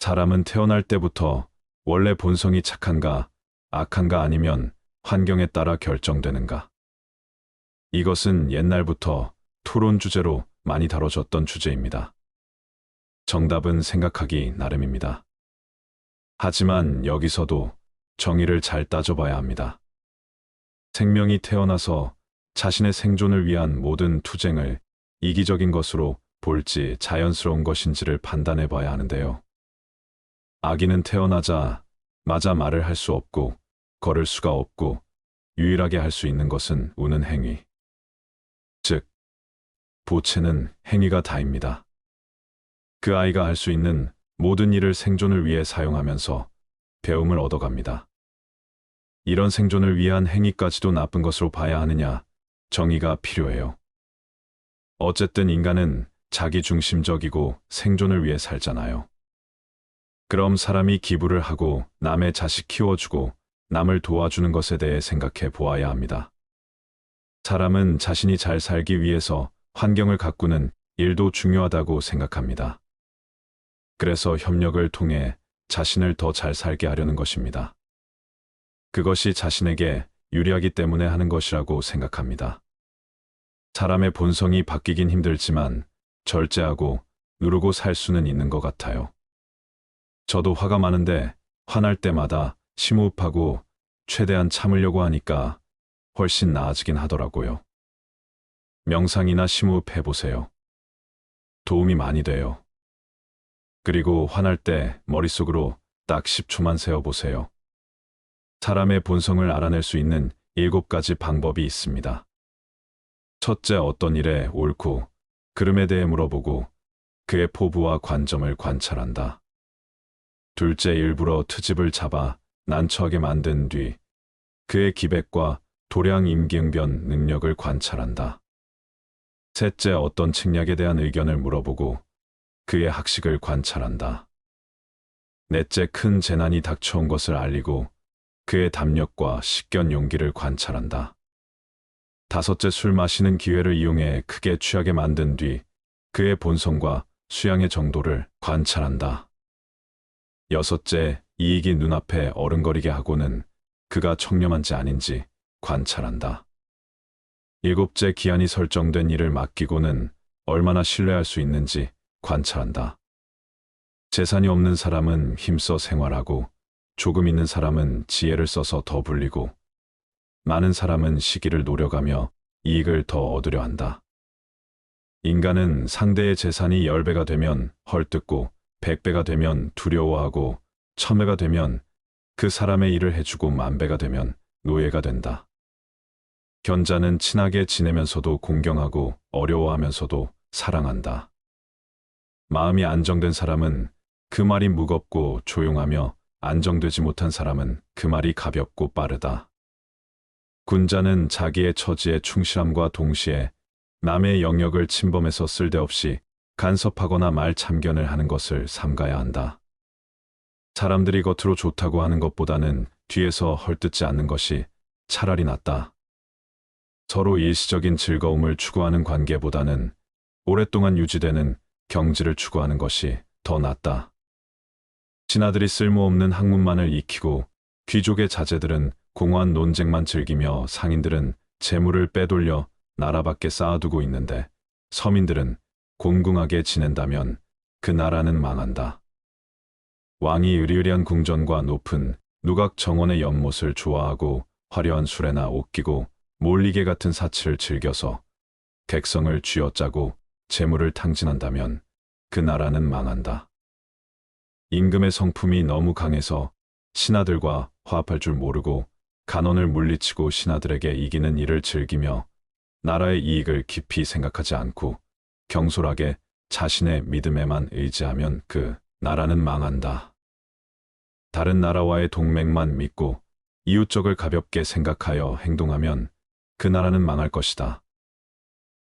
사람은 태어날 때부터 원래 본성이 착한가, 악한가 아니면 환경에 따라 결정되는가. 이것은 옛날부터 토론 주제로 많이 다뤄졌던 주제입니다. 정답은 생각하기 나름입니다. 하지만 여기서도 정의를 잘 따져봐야 합니다. 생명이 태어나서 자신의 생존을 위한 모든 투쟁을 이기적인 것으로 볼지 자연스러운 것인지를 판단해 봐야 하는데요. 아기는 태어나자마자 말을 할 수 없고 걸을 수가 없고 유일하게 할 수 있는 것은 우는 행위. 즉, 보채는 행위가 다입니다. 그 아이가 할 수 있는 모든 일을 생존을 위해 사용하면서 배움을 얻어갑니다. 이런 생존을 위한 행위까지도 나쁜 것으로 봐야 하느냐, 정의가 필요해요. 어쨌든 인간은 자기중심적이고 생존을 위해 살잖아요. 그럼 사람이 기부를 하고 남의 자식 키워주고 남을 도와주는 것에 대해 생각해 보아야 합니다. 사람은 자신이 잘 살기 위해서 환경을 가꾸는 일도 중요하다고 생각합니다. 그래서 협력을 통해 자신을 더 잘 살게 하려는 것입니다. 그것이 자신에게 유리하기 때문에 하는 것이라고 생각합니다. 사람의 본성이 바뀌긴 힘들지만 절제하고 누르고 살 수는 있는 것 같아요. 저도 화가 많은데 화날 때마다 심호흡하고 최대한 참으려고 하니까 훨씬 나아지긴 하더라고요. 명상이나 심호흡 해보세요. 도움이 많이 돼요. 그리고 화날 때 머릿속으로 딱 10초만 세어보세요. 사람의 본성을 알아낼 수 있는 7가지 방법이 있습니다. 첫째, 어떤 일에 옳고 그름에 대해 물어보고 그의 포부와 관점을 관찰한다. 둘째, 일부러 트집을 잡아 난처하게 만든 뒤 그의 기백과 도량 임기응변 능력을 관찰한다. 셋째, 어떤 책략에 대한 의견을 물어보고 그의 학식을 관찰한다. 넷째, 큰 재난이 닥쳐온 것을 알리고 그의 담력과 식견 용기를 관찰한다. 다섯째, 술 마시는 기회를 이용해 크게 취하게 만든 뒤 그의 본성과 수양의 정도를 관찰한다. 여섯째, 이익이 눈앞에 어른거리게 하고는 그가 청렴한지 아닌지 관찰한다. 일곱째, 기한이 설정된 일을 맡기고는 얼마나 신뢰할 수 있는지 관찰한다. 재산이 없는 사람은 힘써 생활하고 조금 있는 사람은 지혜를 써서 더 불리고 많은 사람은 시기를 노려가며 이익을 더 얻으려 한다. 인간은 상대의 재산이 10배가 되면 헐뜯고 100배가 되면 두려워하고 1000배가 되면 그 사람의 일을 해주고 10,000배가 되면 노예가 된다. 견자는 친하게 지내면서도 공경하고 어려워하면서도 사랑한다. 마음이 안정된 사람은 그 말이 무겁고 조용하며 안정되지 못한 사람은 그 말이 가볍고 빠르다. 군자는 자기의 처지에 충실함과 동시에 남의 영역을 침범해서 쓸데없이 간섭하거나 말 참견을 하는 것을 삼가야 한다. 사람들이 겉으로 좋다고 하는 것보다는 뒤에서 헐뜯지 않는 것이 차라리 낫다. 서로 일시적인 즐거움을 추구하는 관계보다는 오랫동안 유지되는 경지를 추구하는 것이 더 낫다. 신하들이 쓸모없는 학문만을 익히고 귀족의 자제들은 공허한 논쟁만 즐기며 상인들은 재물을 빼돌려 나라 밖에 쌓아두고 있는데 서민들은 공궁하게 지낸다면 그 나라는 망한다. 왕이 의리의리한 궁전과 높은 누각 정원의 연못을 좋아하고 화려한 수레나 옷기고 몰리개 같은 사치를 즐겨서 객성을 쥐어짜고 재물을 탕진한다면 그 나라는 망한다. 임금의 성품이 너무 강해서 신하들과 화합할 줄 모르고 간원을 물리치고 신하들에게 이기는 일을 즐기며 나라의 이익을 깊이 생각하지 않고 경솔하게 자신의 믿음에만 의지하면 그 나라는 망한다. 다른 나라와의 동맹만 믿고 이웃적을 가볍게 생각하여 행동하면 그 나라는 망할 것이다.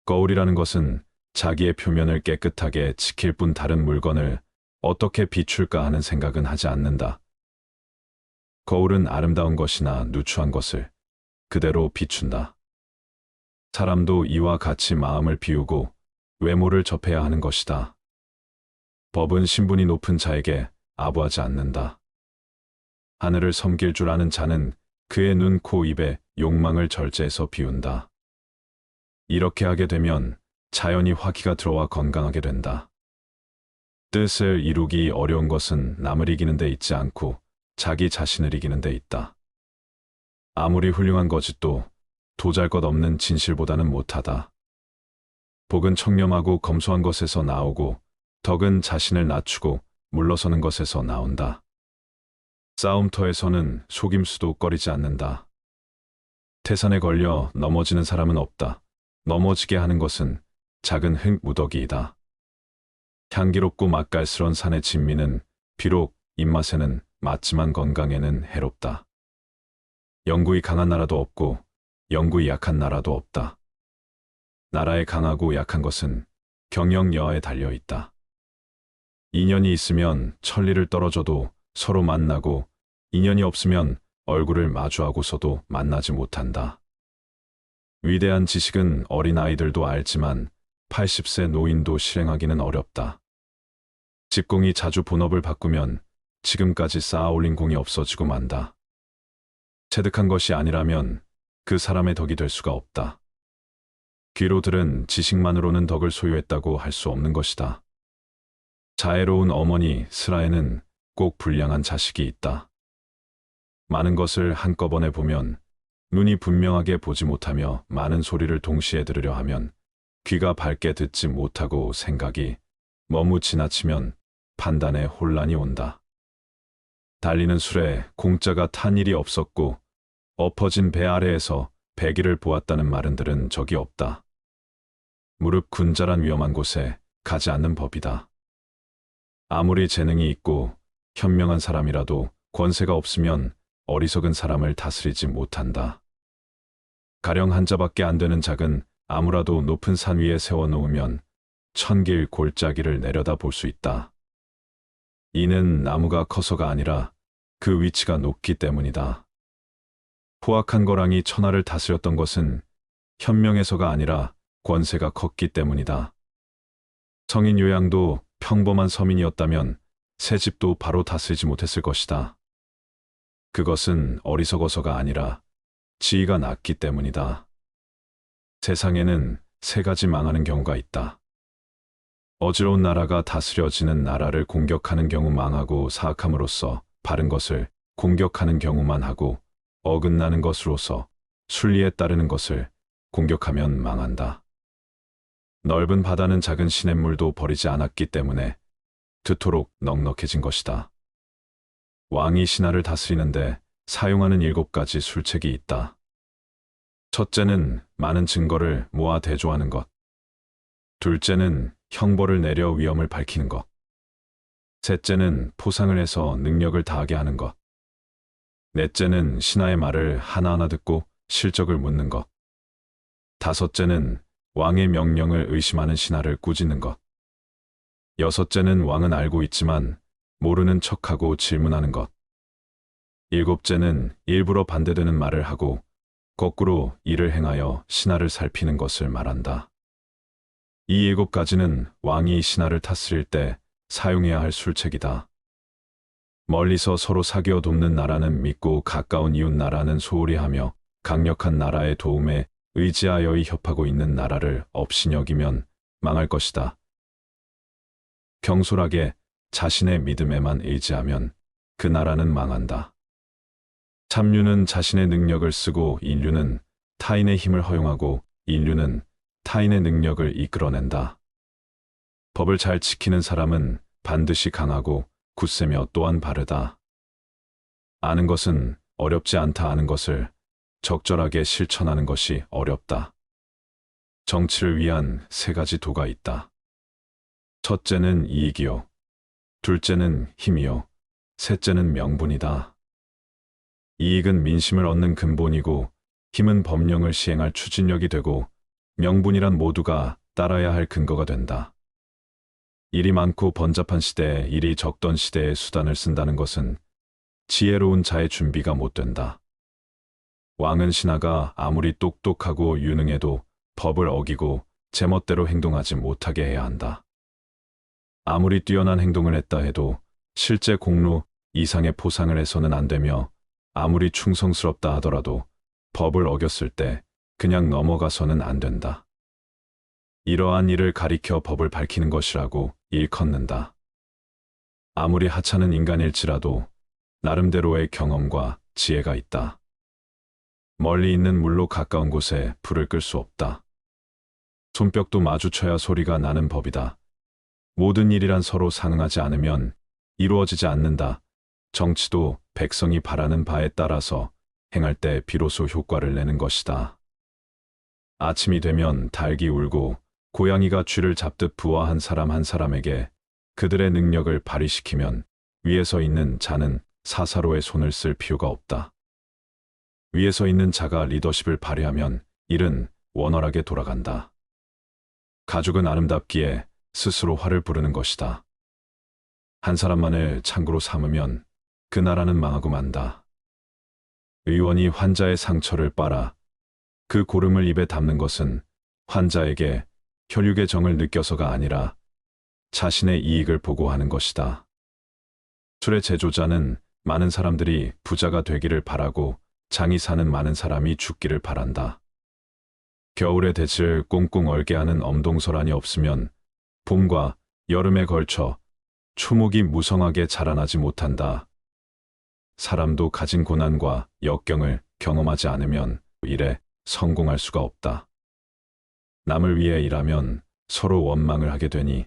거울이라는 것은 자기의 표면을 깨끗하게 지킬 뿐 다른 물건을 어떻게 비출까 하는 생각은 하지 않는다. 거울은 아름다운 것이나 누추한 것을 그대로 비춘다. 사람도 이와 같이 마음을 비우고 외모를 접해야 하는 것이다. 법은 신분이 높은 자에게 아부하지 않는다. 하늘을 섬길 줄 아는 자는 그의 눈, 코, 입에 욕망을 절제해서 비운다. 이렇게 하게 되면 자연히 화기가 들어와 건강하게 된다. 뜻을 이루기 어려운 것은 남을 이기는 데 있지 않고 자기 자신을 이기는 데 있다. 아무리 훌륭한 거짓도 도잘것없는 진실보다는 못하다. 복은 청렴하고 검소한 것에서 나오고 덕은 자신을 낮추고 물러서는 것에서 나온다. 싸움터에서는 속임수도 꺼리지 않는다. 태산에 걸려 넘어지는 사람은 없다. 넘어지게 하는 것은 작은 흙 무더기이다. 향기롭고 맛깔스런 산의 진미는 비록 입맛에는 맞지만 건강에는 해롭다. 영구히 강한 나라도 없고 영구히 약한 나라도 없다. 나라의 강하고 약한 것은 경영여하에 달려 있다. 인연이 있으면 천리를 떨어져도 서로 만나고 인연이 없으면 얼굴을 마주하고서도 만나지 못한다. 위대한 지식은 어린 아이들도 알지만 80세 노인도 실행하기는 어렵다. 집공이 자주 본업을 바꾸면 지금까지 쌓아 올린 공이 없어지고 만다. 체득한 것이 아니라면 그 사람의 덕이 될 수가 없다. 귀로 들은 지식만으로는 덕을 소유했다고 할 수 없는 것이다. 자애로운 어머니 스라에는 꼭 불량한 자식이 있다. 많은 것을 한꺼번에 보면 눈이 분명하게 보지 못하며 많은 소리를 동시에 들으려 하면 귀가 밝게 듣지 못하고 생각이 너무 지나치면 판단에 혼란이 온다. 달리는 술에 공짜가 탄 일이 없었고 엎어진 배 아래에서 배기를 보았다는 말은 들은 적이 없다. 무릎 군자란 위험한 곳에 가지 않는 법이다. 아무리 재능이 있고 현명한 사람이라도 권세가 없으면 어리석은 사람을 다스리지 못한다. 가령 한 자밖에 안 되는 작은 아무라도 높은 산 위에 세워놓으면 천길 골짜기를 내려다 볼 수 있다. 이는 나무가 커서가 아니라 그 위치가 높기 때문이다. 포악한 거랑이 천하를 다스렸던 것은 현명해서가 아니라 권세가 컸기 때문이다. 성인 요양도 평범한 서민이었다면 새 집도 바로 다스리지 못했을 것이다. 그것은 어리석어서가 아니라 지위가 낮기 때문이다. 세상에는 세 가지 망하는 경우가 있다. 어지러운 나라가 다스려지는 나라를 공격하는 경우 망하고 사악함으로써 바른 것을 공격하는 경우만 하고 어긋나는 것으로서 순리에 따르는 것을 공격하면 망한다. 넓은 바다는 작은 시냇물도 버리지 않았기 때문에 그토록 넉넉해진 것이다. 왕이 신하를 다스리는데 사용하는 7가지 술책이 있다. 첫째는 많은 증거를 모아 대조하는 것. 둘째는 형벌을 내려 위험을 밝히는 것. 셋째는 포상을 해서 능력을 다하게 하는 것. 넷째는 신하의 말을 하나하나 듣고 실적을 묻는 것. 다섯째는 왕의 명령을 의심하는 신하를 꾸짖는 것. 여섯째는 왕은 알고 있지만 모르는 척하고 질문하는 것. 일곱째는 일부러 반대되는 말을 하고 거꾸로 이를 행하여 신하를 살피는 것을 말한다. 이 7가지는 왕이 신하를 다스릴 때 사용해야 할 술책이다. 멀리서 서로 사귀어 돕는 나라는 믿고 가까운 이웃 나라는 소홀히 하며 강력한 나라의 도움에 의지하여이 협하고 있는 나라를 업신여기면 망할 것이다. 경솔하게 자신의 믿음에만 의지하면 그 나라는 망한다. 참류는 자신의 능력을 쓰고 인류는 타인의 힘을 허용하고 인류는 타인의 능력을 이끌어낸다. 법을 잘 지키는 사람은 반드시 강하고 굳세며 또한 바르다. 아는 것은 어렵지 않다. 아는 것을 적절하게 실천하는 것이 어렵다. 정치를 위한 3가지 도가 있다. 첫째는 이익이요. 둘째는 힘이요. 셋째는 명분이다. 이익은 민심을 얻는 근본이고 힘은 법령을 시행할 추진력이 되고 명분이란 모두가 따라야 할 근거가 된다. 일이 많고 번잡한 시대에 일이 적던 시대에 수단을 쓴다는 것은 지혜로운 자의 준비가 못 된다. 왕은 신하가 아무리 똑똑하고 유능해도 법을 어기고 제멋대로 행동하지 못하게 해야 한다. 아무리 뛰어난 행동을 했다 해도 실제 공로 이상의 포상을 해서는 안 되며 아무리 충성스럽다 하더라도 법을 어겼을 때 그냥 넘어가서는 안 된다. 이러한 일을 가리켜 법을 밝히는 것이라고 일컫는다. 아무리 하찮은 인간일지라도 나름대로의 경험과 지혜가 있다. 멀리 있는 물로 가까운 곳에 불을 끌 수 없다. 손뼉도 마주쳐야 소리가 나는 법이다. 모든 일이란 서로 상응하지 않으면 이루어지지 않는다. 정치도 백성이 바라는 바에 따라서 행할 때 비로소 효과를 내는 것이다. 아침이 되면 닭이 울고 고양이가 쥐를 잡듯 부하 한 사람 한 사람에게 그들의 능력을 발휘시키면 위에서 있는 자는 사사로의 손을 쓸 필요가 없다. 위에서 있는 자가 리더십을 발휘하면 일은 원활하게 돌아간다. 가죽은 아름답기에 스스로 화를 부르는 것이다. 한 사람만을 창구로 삼으면 그 나라는 망하고 만다. 의원이 환자의 상처를 빨아 그 고름을 입에 담는 것은 환자에게 혈육의 정을 느껴서가 아니라 자신의 이익을 보고 하는 것이다. 술의 제조자는 많은 사람들이 부자가 되기를 바라고 장이 사는 많은 사람이 죽기를 바란다. 겨울의 대지를 꽁꽁 얼게 하는 엄동설한이 없으면 봄과 여름에 걸쳐 초목이 무성하게 자라나지 못한다. 사람도 가진 고난과 역경을 경험하지 않으면 일에 성공할 수가 없다. 남을 위해 일하면 서로 원망을 하게 되니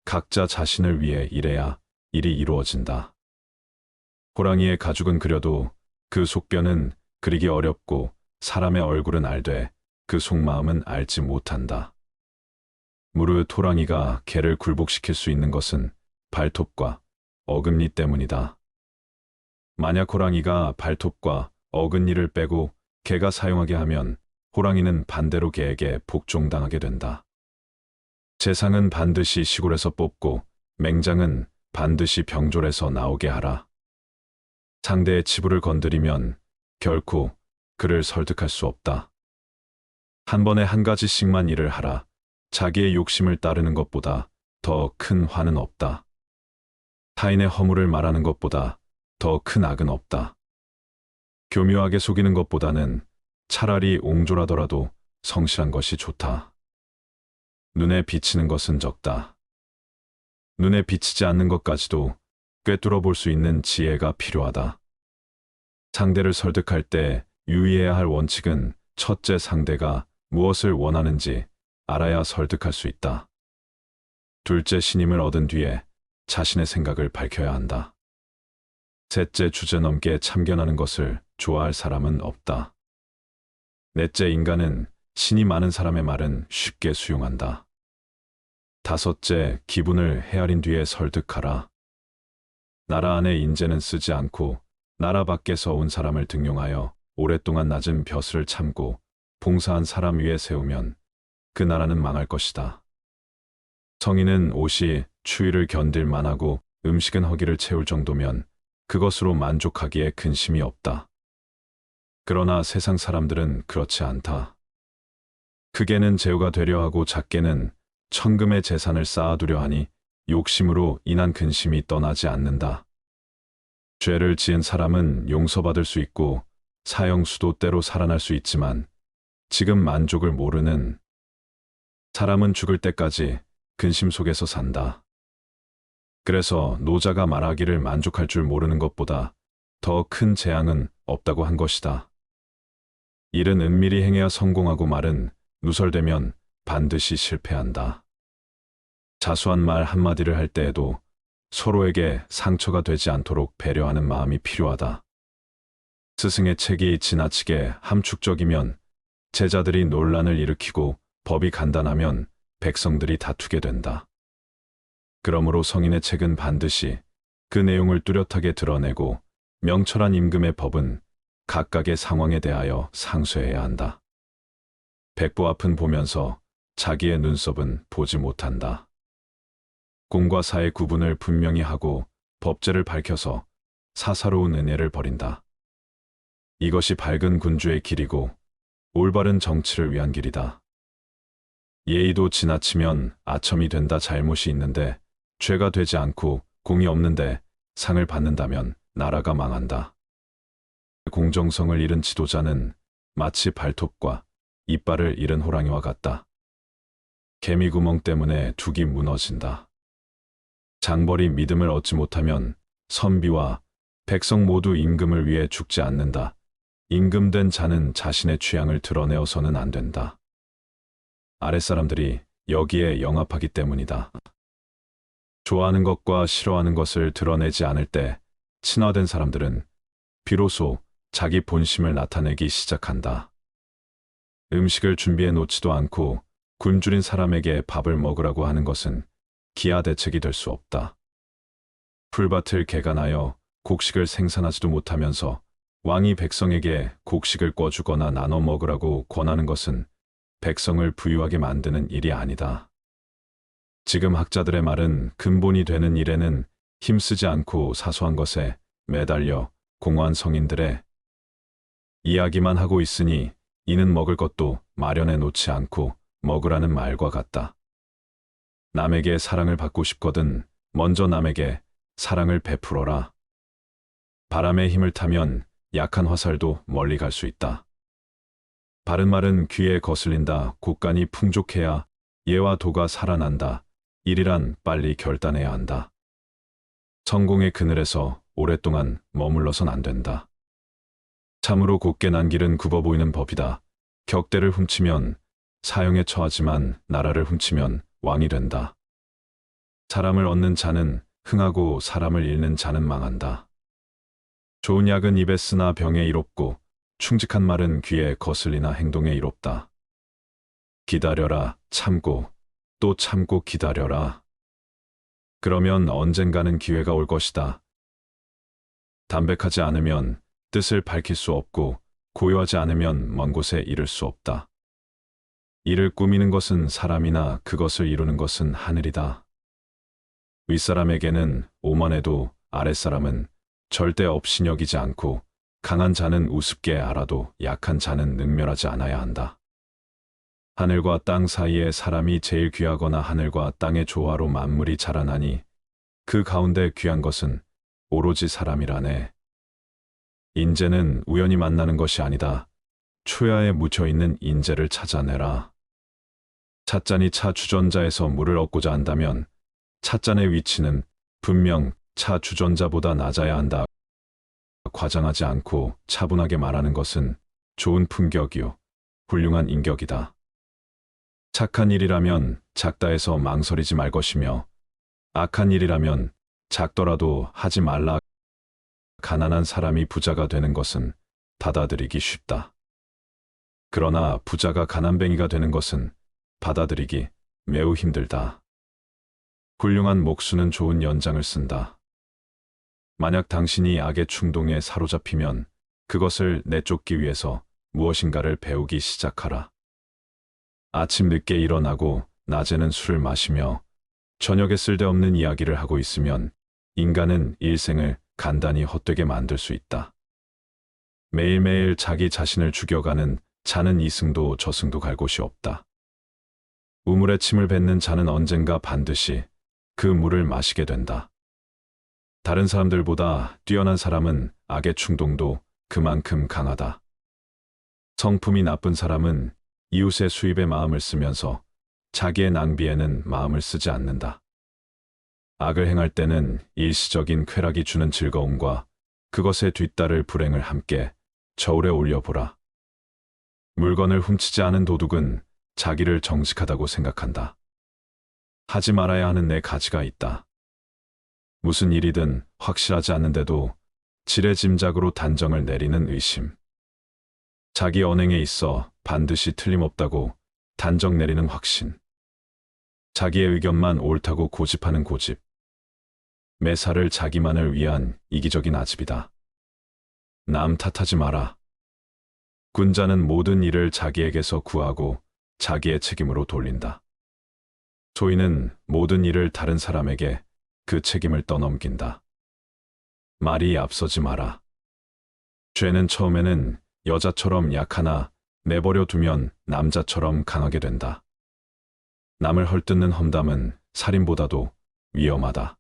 각자 자신을 위해 일해야 일이 이루어진다. 호랑이의 가죽은 그려도 그 속뼈는 그리기 어렵고 사람의 얼굴은 알되 그 속마음은 알지 못한다. 무릇 호랑이가 개를 굴복시킬 수 있는 것은 발톱과 어금니 때문이다. 만약 호랑이가 발톱과 어금니를 빼고 개가 사용하게 하면 호랑이는 반대로 개에게 복종당하게 된다. 재상은 반드시 시골에서 뽑고 맹장은 반드시 병졸에서 나오게 하라. 상대의 치부를 건드리면 결코 그를 설득할 수 없다. 한 번에 한 가지씩만 일을 하라. 자기의 욕심을 따르는 것보다 더 큰 화는 없다. 타인의 허물을 말하는 것보다 더 큰 악은 없다. 교묘하게 속이는 것보다는 차라리 옹졸하더라도 성실한 것이 좋다. 눈에 비치는 것은 적다. 눈에 비치지 않는 것까지도 꿰뚫어 볼 수 있는 지혜가 필요하다. 상대를 설득할 때 유의해야 할 원칙은 첫째, 상대가 무엇을 원하는지 알아야 설득할 수 있다. 둘째, 신임을 얻은 뒤에 자신의 생각을 밝혀야 한다. 셋째, 주제넘게 참견하는 것을 좋아할 사람은 없다. 넷째, 인간은 신이 많은 사람의 말은 쉽게 수용한다. 다섯째, 기분을 헤아린 뒤에 설득하라. 나라 안에 인재는 쓰지 않고 나라 밖에서 온 사람을 등용하여 오랫동안 낮은 벼슬을 참고 봉사한 사람 위에 세우면 그 나라는 망할 것이다. 성인은 옷이 추위를 견딜 만하고 음식은 허기를 채울 정도면 그것으로 만족하기에 근심이 없다. 그러나 세상 사람들은 그렇지 않다. 크게는 제후가 되려 하고 작게는 천금의 재산을 쌓아두려 하니 욕심으로 인한 근심이 떠나지 않는다. 죄를 지은 사람은 용서받을 수 있고 사형수도 때로 살아날 수 있지만 지금 만족을 모르는 사람은 죽을 때까지 근심 속에서 산다. 그래서 노자가 말하기를 만족할 줄 모르는 것보다 더 큰 재앙은 없다고 한 것이다. 일은 은밀히 행해야 성공하고 말은 누설되면 반드시 실패한다. 자수한 말 한마디를 할 때에도 서로에게 상처가 되지 않도록 배려하는 마음이 필요하다. 스승의 책이 지나치게 함축적이면 제자들이 논란을 일으키고 법이 간단하면 백성들이 다투게 된다. 그러므로 성인의 책은 반드시 그 내용을 뚜렷하게 드러내고 명철한 임금의 법은 각각의 상황에 대하여 상수해야 한다. 백보 앞은 보면서 자기의 눈썹은 보지 못한다. 공과 사의 구분을 분명히 하고 법제를 밝혀서 사사로운 은혜를 버린다. 이것이 밝은 군주의 길이고 올바른 정치를 위한 길이다. 예의도 지나치면 아첨이 된다. 잘못이 있는데 죄가 되지 않고 공이 없는데 상을 받는다면 나라가 망한다. 공정성을 잃은 지도자는 마치 발톱과 이빨을 잃은 호랑이와 같다. 개미구멍 때문에 둑이 무너진다. 장벌이 믿음을 얻지 못하면 선비와 백성 모두 임금을 위해 죽지 않는다. 임금된 자는 자신의 취향을 드러내어서는 안 된다. 아랫사람들이 여기에 영합하기 때문이다. 좋아하는 것과 싫어하는 것을 드러내지 않을 때 친화된 사람들은 비로소 자기 본심을 나타내기 시작한다. 음식을 준비해 놓지도 않고 굶주린 사람에게 밥을 먹으라고 하는 것은 기하 대책이 될 수 없다. 풀밭을 개간하여 곡식을 생산하지도 못하면서 왕이 백성에게 곡식을 꿔주거나 나눠 먹으라고 권하는 것은 백성을 부유하게 만드는 일이 아니다. 지금 학자들의 말은 근본이 되는 일에는 힘쓰지 않고 사소한 것에 매달려 공허한 성인들의 이야기만 하고 있으니 이는 먹을 것도 마련해 놓지 않고 먹으라는 말과 같다. 남에게 사랑을 받고 싶거든 먼저 남에게 사랑을 베풀어라. 바람의 힘을 타면 약한 화살도 멀리 갈 수 있다. 바른 말은 귀에 거슬린다. 곳간이 풍족해야 예와 도가 살아난다. 일이란 빨리 결단해야 한다. 성공의 그늘에서 오랫동안 머물러선 안 된다. 참으로 곧게 난 길은 굽어 보이는 법이다. 격대를 훔치면 사형에 처하지만 나라를 훔치면 왕이 된다. 사람을 얻는 자는 흥하고 사람을 잃는 자는 망한다. 좋은 약은 입에 쓰나 병에 이롭고 충직한 말은 귀에 거슬리나 행동에 이롭다. 기다려라, 참고 또 참고 기다려라. 그러면 언젠가는 기회가 올 것이다. 담백하지 않으면 뜻을 밝힐 수 없고 고요하지 않으면 먼 곳에 이를 수 없다. 이를 꾸미는 것은 사람이나 그것을 이루는 것은 하늘이다. 윗사람에게는 오만해도 아랫사람은 절대 업신여기지 않고 강한 자는 우습게 알아도 약한 자는 능멸하지 않아야 한다. 하늘과 땅 사이에 사람이 제일 귀하거나 하늘과 땅의 조화로 만물이 자라나니 그 가운데 귀한 것은 오로지 사람이라네. 인재는 우연히 만나는 것이 아니다. 초야에 묻혀있는 인재를 찾아내라. 찻잔이 차 주전자에서 물을 얻고자 한다면 찻잔의 위치는 분명 차 주전자보다 낮아야 한다. 과장하지 않고 차분하게 말하는 것은 좋은 품격이요 훌륭한 인격이다. 착한 일이라면 작다 해서 망설이지 말 것이며 악한 일이라면 작더라도 하지 말라. 가난한 사람이 부자가 되는 것은 받아들이기 쉽다. 그러나 부자가 가난뱅이가 되는 것은 받아들이기 매우 힘들다. 훌륭한 목수는 좋은 연장을 쓴다. 만약 당신이 악의 충동에 사로잡히면 그것을 내쫓기 위해서 무엇인가를 배우기 시작하라. 아침 늦게 일어나고 낮에는 술을 마시며 저녁에 쓸데없는 이야기를 하고 있으면 인간은 일생을 간단히 헛되게 만들 수 있다. 매일매일 자기 자신을 죽여가는 자는 이승도 저승도 갈 곳이 없다. 우물에 침을 뱉는 자는 언젠가 반드시 그 물을 마시게 된다. 다른 사람들보다 뛰어난 사람은 악의 충동도 그만큼 강하다. 성품이 나쁜 사람은 이웃의 수입에 마음을 쓰면서 자기의 낭비에는 마음을 쓰지 않는다. 악을 행할 때는 일시적인 쾌락이 주는 즐거움과 그것에 뒤따를 불행을 함께 저울에 올려보라. 물건을 훔치지 않은 도둑은 자기를 정직하다고 생각한다. 하지 말아야 하는 네 가지가 있다. 무슨 일이든 확실하지 않는데도 지레짐작으로 단정을 내리는 의심. 자기 언행에 있어 반드시 틀림없다고 단정 내리는 확신. 자기의 의견만 옳다고 고집하는 고집. 매사를 자기만을 위한 이기적인 아집이다. 남 탓하지 마라. 군자는 모든 일을 자기에게서 구하고 자기의 책임으로 돌린다. 소인은 모든 일을 다른 사람에게 그 책임을 떠넘긴다. 말이 앞서지 마라. 죄는 처음에는 여자처럼 약하나 내버려 두면 남자처럼 강하게 된다. 남을 헐뜯는 험담은 살인보다도 위험하다.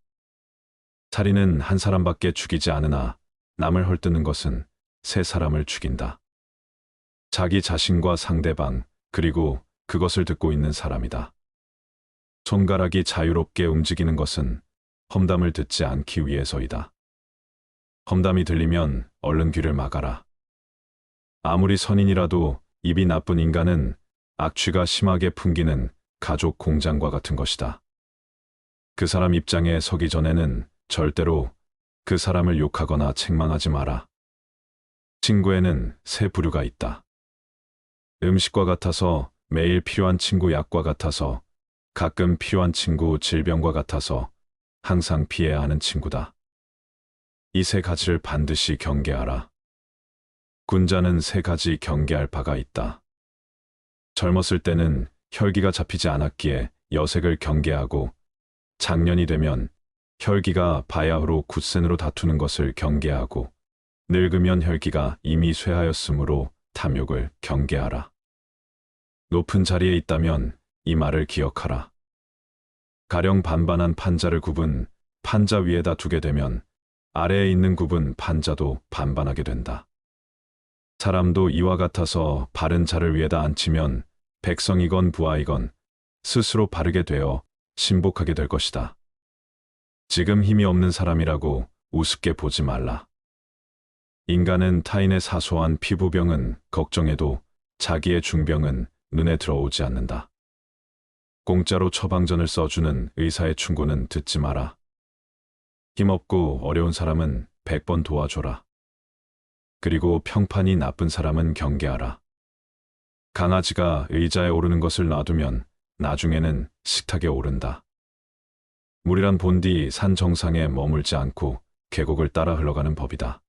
살인은 한 사람밖에 죽이지 않으나 남을 헐뜯는 것은 세 사람을 죽인다. 자기 자신과 상대방, 그리고 그것을 듣고 있는 사람이다. 손가락이 자유롭게 움직이는 것은 험담을 듣지 않기 위해서이다. 험담이 들리면 얼른 귀를 막아라. 아무리 선인이라도 입이 나쁜 인간은 악취가 심하게 풍기는 가족 공장과 같은 것이다. 그 사람 입장에 서기 전에는 절대로 그 사람을 욕하거나 책망하지 마라. 친구에는 세 부류가 있다. 음식과 같아서 매일 필요한 친구, 약과 같아서 가끔 필요한 친구, 질병과 같아서 항상 피해야 하는 친구다. 이 세 가지를 반드시 경계하라. 군자는 세 가지 경계할 바가 있다. 젊었을 때는 혈기가 잡히지 않았기에 여색을 경계하고, 장년이 되면 혈기가 바야흐로 굳센으로 다투는 것을 경계하고, 늙으면 혈기가 이미 쇠하였으므로 탐욕을 경계하라. 높은 자리에 있다면 이 말을 기억하라. 가령 반반한 판자를 굽은 판자 위에다 두게 되면 아래에 있는 굽은 판자도 반반하게 된다. 사람도 이와 같아서 바른 자를 위에다 앉히면 백성이건 부하이건 스스로 바르게 되어 신복하게 될 것이다. 지금 힘이 없는 사람이라고 우습게 보지 말라. 인간은 타인의 사소한 피부병은 걱정해도 자기의 중병은 눈에 들어오지 않는다. 공짜로 처방전을 써주는 의사의 충고는 듣지 마라. 힘없고 어려운 사람은 100번 도와줘라. 그리고 평판이 나쁜 사람은 경계하라. 강아지가 의자에 오르는 것을 놔두면 나중에는 식탁에 오른다. 물이란 본디 산 정상에 머물지 않고 계곡을 따라 흘러가는 법이다.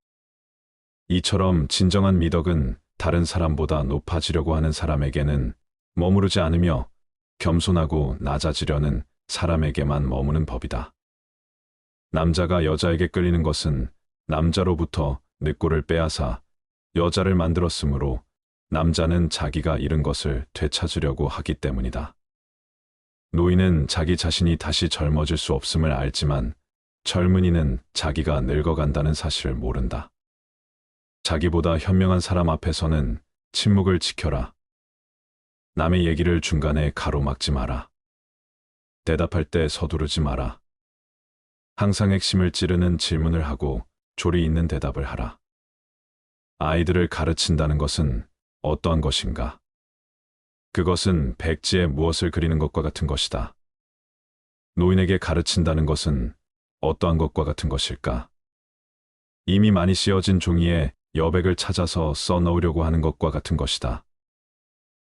이처럼 진정한 미덕은 다른 사람보다 높아지려고 하는 사람에게는 머무르지 않으며 겸손하고 낮아지려는 사람에게만 머무는 법이다. 남자가 여자에게 끌리는 것은 남자로부터 늑골을 빼앗아 여자를 만들었으므로 남자는 자기가 잃은 것을 되찾으려고 하기 때문이다. 노인은 자기 자신이 다시 젊어질 수 없음을 알지만 젊은이는 자기가 늙어간다는 사실을 모른다. 자기보다 현명한 사람 앞에서는 침묵을 지켜라. 남의 얘기를 중간에 가로막지 마라. 대답할 때 서두르지 마라. 항상 핵심을 찌르는 질문을 하고 조리 있는 대답을 하라. 아이들을 가르친다는 것은 어떠한 것인가? 그것은 백지에 무엇을 그리는 것과 같은 것이다. 노인에게 가르친다는 것은 어떠한 것과 같은 것일까? 이미 많이 씌어진 종이에 여백을 찾아서 써넣으려고 하는 것과 같은 것이다.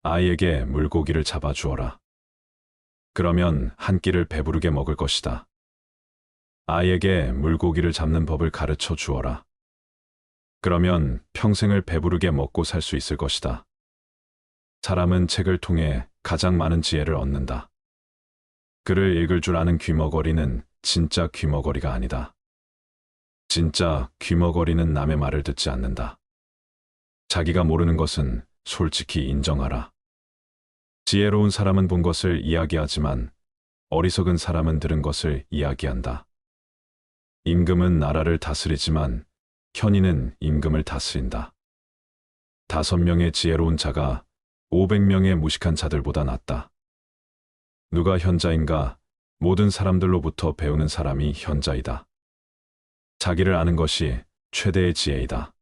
아이에게 물고기를 잡아주어라. 그러면 한 끼를 배부르게 먹을 것이다. 아이에게 물고기를 잡는 법을 가르쳐 주어라. 그러면 평생을 배부르게 먹고 살 수 있을 것이다. 사람은 책을 통해 가장 많은 지혜를 얻는다. 글을 읽을 줄 아는 귀머거리는 진짜 귀머거리가 아니다. 진짜 귀머거리는 남의 말을 듣지 않는다. 자기가 모르는 것은 솔직히 인정하라. 지혜로운 사람은 본 것을 이야기하지만 어리석은 사람은 들은 것을 이야기한다. 임금은 나라를 다스리지만 현인은 임금을 다스린다. 5명의 지혜로운 자가 500명의 무식한 자들보다 낫다. 누가 현자인가? 모든 사람들로부터 배우는 사람이 현자이다. 자기를 아는 것이 최대의 지혜이다.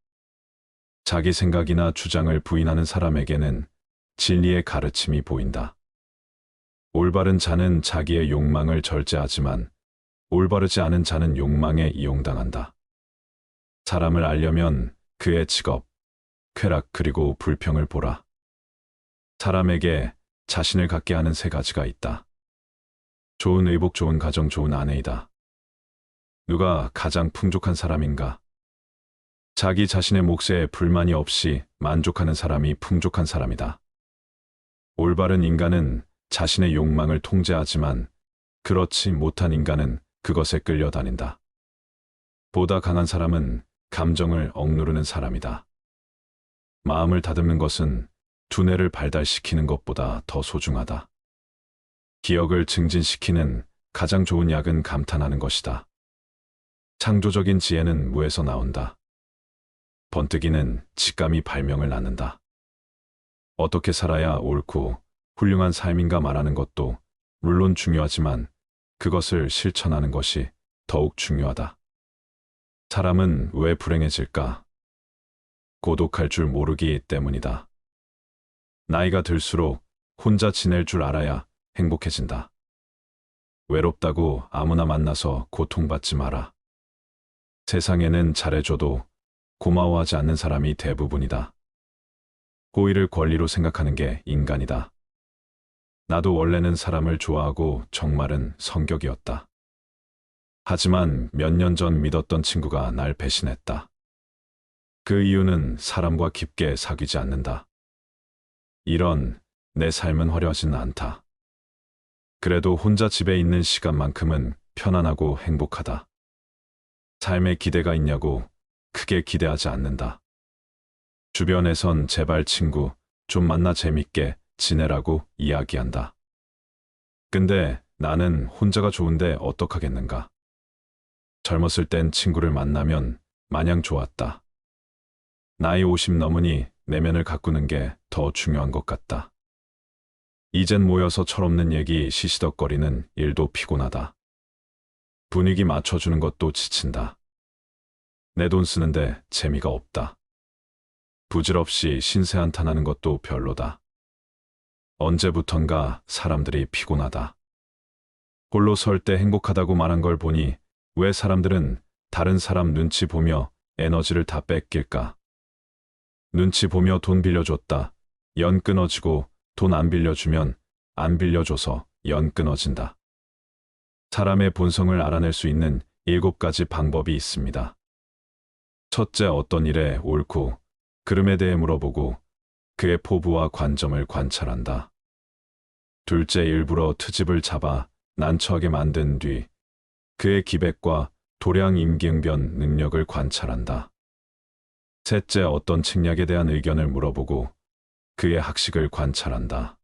자기 생각이나 주장을 부인하는 사람에게는 진리의 가르침이 보인다. 올바른 자는 자기의 욕망을 절제하지만 올바르지 않은 자는 욕망에 이용당한다. 사람을 알려면 그의 직업, 쾌락 그리고 불평을 보라. 사람에게 자신을 갖게 하는 세 가지가 있다. 좋은 의복, 좋은 가정, 좋은 아내이다. 누가 가장 풍족한 사람인가? 자기 자신의 몫에 불만이 없이 만족하는 사람이 풍족한 사람이다. 올바른 인간은 자신의 욕망을 통제하지만 그렇지 못한 인간은 그것에 끌려다닌다. 보다 강한 사람은 감정을 억누르는 사람이다. 마음을 다듬는 것은 두뇌를 발달시키는 것보다 더 소중하다. 기억을 증진시키는 가장 좋은 약은 감탄하는 것이다. 창조적인 지혜는 무에서 나온다. 번뜩이는 직감이 발명을 낳는다. 어떻게 살아야 옳고 훌륭한 삶인가 말하는 것도 물론 중요하지만 그것을 실천하는 것이 더욱 중요하다. 사람은 왜 불행해질까? 고독할 줄 모르기 때문이다. 나이가 들수록 혼자 지낼 줄 알아야 행복해진다. 외롭다고 아무나 만나서 고통받지 마라. 세상에는 잘해줘도 고마워하지 않는 사람이 대부분이다. 호의를 권리로 생각하는 게 인간이다. 나도 원래는 사람을 좋아하고 정말은 성격이었다. 하지만 몇 년 전 믿었던 친구가 날 배신했다. 그 이유는 사람과 깊게 사귀지 않는다. 이런 내 삶은 화려하진 않다. 그래도 혼자 집에 있는 시간만큼은 편안하고 행복하다. 삶에 기대가 있냐고 크게 기대하지 않는다. 주변에선 제발 친구 좀 만나 재밌게 지내라고 이야기한다. 근데 나는 혼자가 좋은데 어떡하겠는가. 젊었을 땐 친구를 만나면 마냥 좋았다. 나이 50 넘으니 내면을 가꾸는 게 더 중요한 것 같다. 이젠 모여서 철없는 얘기 시시덕거리는 일도 피곤하다. 분위기 맞춰주는 것도 지친다. 내 돈 쓰는데 재미가 없다. 부질없이 신세 한탄하는 것도 별로다. 언제부턴가 사람들이 피곤하다. 홀로 설 때 행복하다고 말한 걸 보니 왜 사람들은 다른 사람 눈치 보며 에너지를 다 뺏길까? 눈치 보며 돈 빌려줬다. 연 끊어지고 돈 안 빌려주면 안 빌려줘서 연 끊어진다. 사람의 본성을 알아낼 수 있는 7가지 방법이 있습니다. 첫째, 어떤 일에 옳고 그름에 대해 물어보고 그의 포부와 관점을 관찰한다. 둘째, 일부러 트집을 잡아 난처하게 만든 뒤 그의 기백과 도량 임기응변 능력을 관찰한다. 셋째, 어떤 책략에 대한 의견을 물어보고 그의 학식을 관찰한다.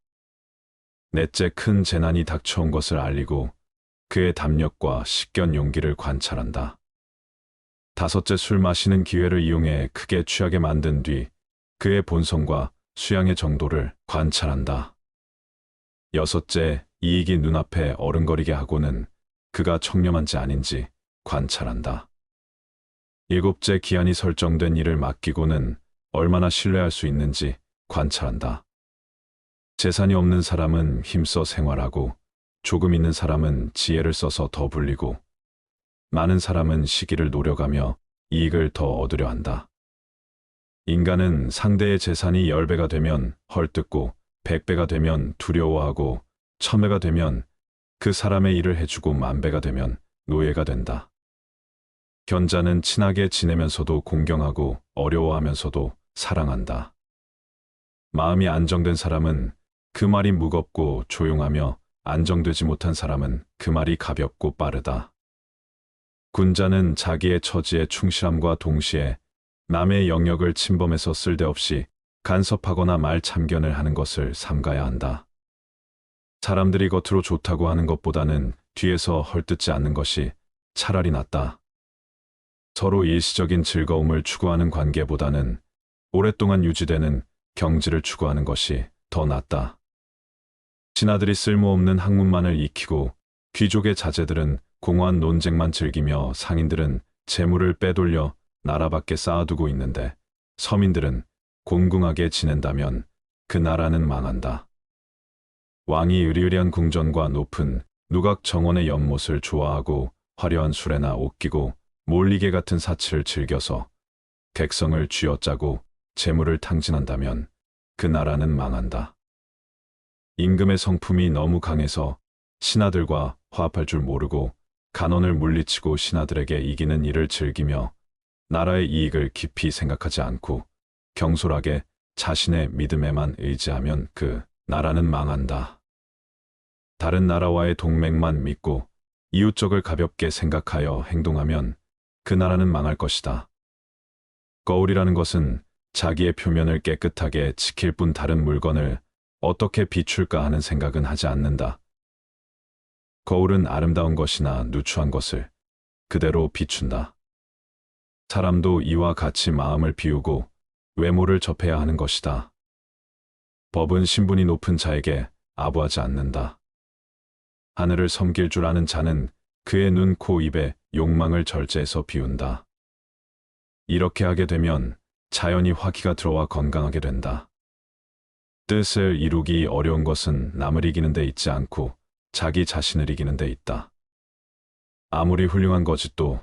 넷째, 큰 재난이 닥쳐온 것을 알리고 그의 담력과 식견 용기를 관찰한다. 다섯째, 술 마시는 기회를 이용해 크게 취하게 만든 뒤 그의 본성과 수양의 정도를 관찰한다. 여섯째, 이익이 눈앞에 어른거리게 하고는 그가 청렴한지 아닌지 관찰한다. 일곱째, 기한이 설정된 일을 맡기고는 얼마나 신뢰할 수 있는지 관찰한다. 재산이 없는 사람은 힘써 생활하고 조금 있는 사람은 지혜를 써서 더 불리고 많은 사람은 시기를 노려가며 이익을 더 얻으려 한다. 인간은 상대의 재산이 10배가 되면 헐뜯고 100배가 되면 두려워하고 1000배가 되면 그 사람의 일을 해주고 10,000배가 되면 노예가 된다. 견자는 친하게 지내면서도 공경하고 어려워하면서도 사랑한다. 마음이 안정된 사람은 그 말이 무겁고 조용하며 안정되지 못한 사람은 그 말이 가볍고 빠르다. 군자는 자기의 처지에 충실함과 동시에 남의 영역을 침범해서 쓸데없이 간섭하거나 말 참견을 하는 것을 삼가야 한다. 사람들이 겉으로 좋다고 하는 것보다는 뒤에서 헐뜯지 않는 것이 차라리 낫다. 서로 일시적인 즐거움을 추구하는 관계보다는 오랫동안 유지되는 경지를 추구하는 것이 더 낫다. 신하들이 쓸모없는 학문만을 익히고 귀족의 자제들은 공허한 논쟁만 즐기며 상인들은 재물을 빼돌려 나라 밖에 쌓아두고 있는데 서민들은 공궁하게 지낸다면 그 나라는 망한다. 왕이 으리으리한 궁전과 높은 누각 정원의 연못을 좋아하고 화려한 수레나 옷기고 몰리개 같은 사치를 즐겨서 객성을 쥐어짜고 재물을 탕진한다면 그 나라는 망한다. 임금의 성품이 너무 강해서 신하들과 화합할 줄 모르고 간원을 물리치고 신하들에게 이기는 일을 즐기며 나라의 이익을 깊이 생각하지 않고 경솔하게 자신의 믿음에만 의지하면 그 나라는 망한다. 다른 나라와의 동맹만 믿고 이웃적을 가볍게 생각하여 행동하면 그 나라는 망할 것이다. 거울이라는 것은 자기의 표면을 깨끗하게 지킬 뿐 다른 물건을 어떻게 비출까 하는 생각은 하지 않는다. 거울은 아름다운 것이나 누추한 것을 그대로 비춘다. 사람도 이와 같이 마음을 비우고 외모를 접해야 하는 것이다. 법은 신분이 높은 자에게 아부하지 않는다. 하늘을 섬길 줄 아는 자는 그의 눈, 코, 입에 욕망을 절제해서 비운다. 이렇게 하게 되면 자연히 화기가 들어와 건강하게 된다. 뜻을 이루기 어려운 것은 남을 이기는 데 있지 않고 자기 자신을 이기는 데 있다. 아무리 훌륭한 거짓도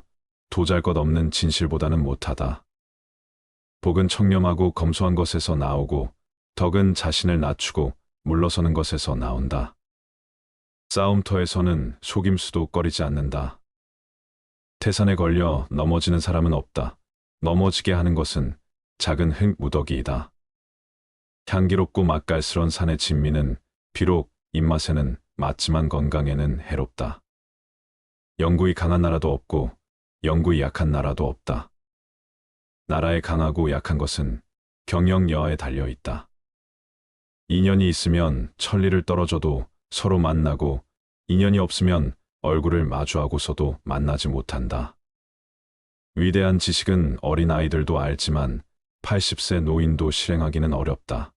도잘것없는 진실보다는 못하다. 복은 청렴하고 검소한 것에서 나오고 덕은 자신을 낮추고 물러서는 것에서 나온다. 싸움터에서는 속임수도 꺼리지 않는다. 태산에 걸려 넘어지는 사람은 없다. 넘어지게 하는 것은 작은 흙 무더기이다. 향기롭고 맛깔스런 산의 진미는 비록 입맛에는 맞지만 건강에는 해롭다. 영구히 강한 나라도 없고 영구히 약한 나라도 없다. 나라의 강하고 약한 것은 경영 여하에 달려 있다. 인연이 있으면 천리를 떨어져도 서로 만나고 인연이 없으면 얼굴을 마주하고서도 만나지 못한다. 위대한 지식은 어린 아이들도 알지만 80세 노인도 실행하기는 어렵다.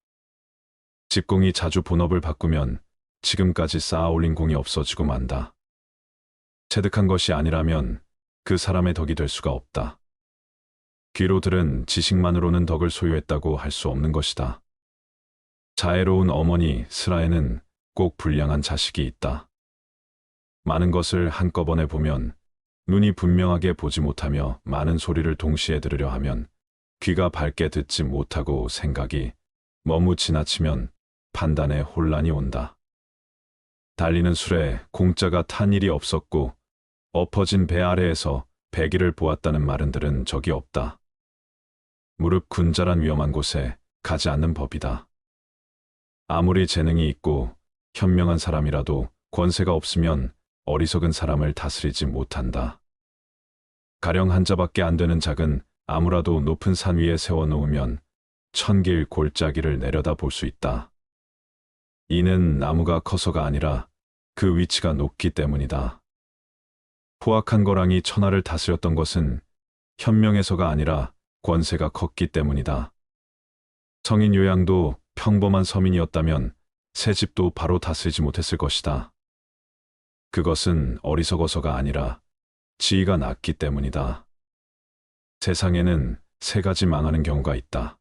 집공이 자주 본업을 바꾸면 지금까지 쌓아올린 공이 없어지고 만다. 체득한 것이 아니라면 그 사람의 덕이 될 수가 없다. 귀로 들은 지식만으로는 덕을 소유했다고 할 수 없는 것이다. 자애로운 어머니 스라에는 꼭 불량한 자식이 있다. 많은 것을 한꺼번에 보면 눈이 분명하게 보지 못하며 많은 소리를 동시에 들으려 하면 귀가 밝게 듣지 못하고 생각이 너무 지나치면 판단에 혼란이 온다. 달리는 술에 공짜가 탄 일이 없었고 엎어진 배 아래에서 배기를 보았다는 말은 들은 적이 없다. 무릎 군자란 위험한 곳에 가지 않는 법이다. 아무리 재능이 있고 현명한 사람이라도 권세가 없으면 어리석은 사람을 다스리지 못한다. 가령 한 자밖에 안 되는 작은 아무라도 높은 산 위에 세워놓으면 1000길 골짜기를 내려다 볼 수 있다. 이는 나무가 커서가 아니라 그 위치가 높기 때문이다. 포악한 거랑이 천하를 다스렸던 것은 현명해서가 아니라 권세가 컸기 때문이다. 성인 요양도 평범한 서민이었다면 새 집도 바로 다스리지 못했을 것이다. 그것은 어리석어서가 아니라 지위가 낮기 때문이다. 세상에는 세 가지 망하는 경우가 있다.